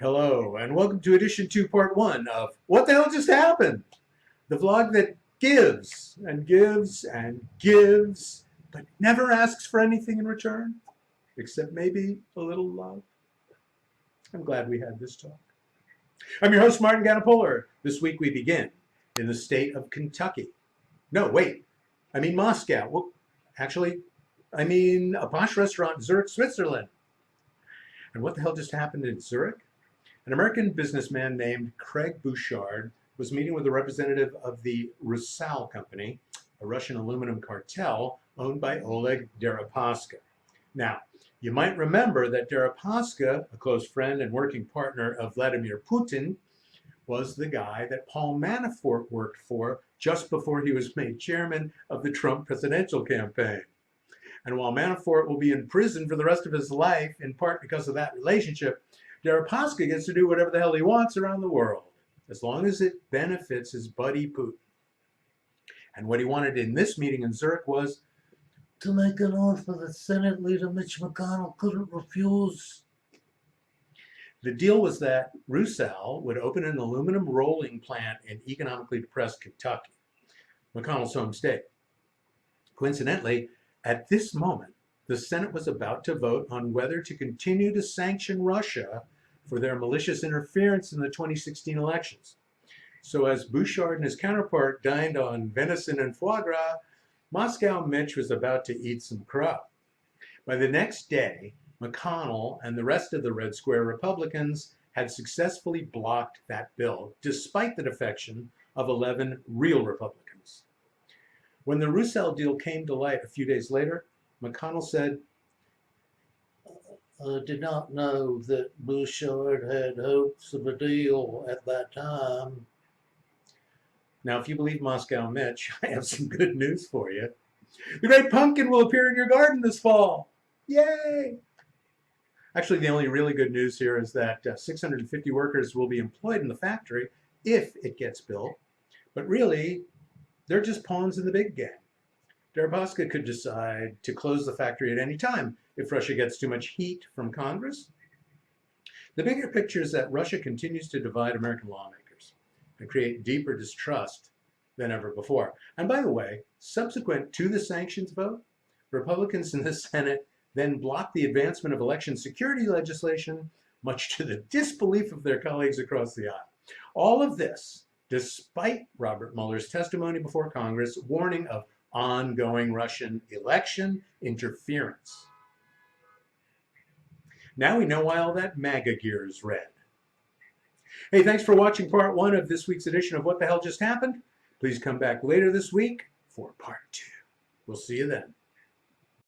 Hello, and welcome to edition 2, part 1 of What the Hell Just Happened? The vlog that gives and gives and gives, but never asks for anything in return, except maybe a little love. I'm glad we had this talk. I'm your host, Martin Ganapolar. This week we begin in the state of Kentucky. No, wait, I mean Moscow. Well, actually, I mean a posh restaurant in Zurich, Switzerland. And what the hell just happened in Zurich? An American businessman named Craig Bouchard was meeting with a representative of the Rusal Company, a Russian aluminum cartel owned by Oleg Deripaska. Now, you might remember that Deripaska, a close friend and working partner of Vladimir Putin, was the guy that Paul Manafort worked for just before he was made chairman of the Trump presidential campaign. And while Manafort will be in prison for the rest of his life, in part because of that relationship, Deripaska gets to do whatever the hell he wants around the world, as long as it benefits his buddy Putin. And what he wanted in this meeting in Zurich was to make an offer that Senate leader Mitch McConnell couldn't refuse. The deal was that Rusal would open an aluminum rolling plant in economically depressed Kentucky, McConnell's home state. Coincidentally, at this moment, the Senate was about to vote on whether to continue to sanction Russia for their malicious interference in the 2016 elections. So as Bouchard and his counterpart dined on venison and foie gras, Moscow Mitch was about to eat some crow. By the next day, McConnell and the rest of the Red Square Republicans had successfully blocked that bill, despite the defection of 11 real Republicans. When the Rusal deal came to light a few days later, McConnell said, "I did not know that Bouchard had hopes of a deal at that time." Now, if you believe Moscow Mitch, I have some good news for you. The great pumpkin will appear in your garden this fall. Yay! Actually, the only really good news here is that 650 workers will be employed in the factory if it gets built. But really, they're just pawns in the big game. Deripaska could decide to close the factory at any time if Russia gets too much heat from Congress. The bigger picture is that Russia continues to divide American lawmakers and create deeper distrust than ever before. And by the way, subsequent to the sanctions vote, Republicans in the Senate then blocked the advancement of election security legislation, much to the disbelief of their colleagues across the aisle. All of this, despite Robert Mueller's testimony before Congress warning of ongoing Russian election interference. Now we know why all that MAGA gear is red. Hey, thanks for watching part 1 of this week's edition of What the Hell Just Happened. Please come back later this week for part 2. We'll see you then.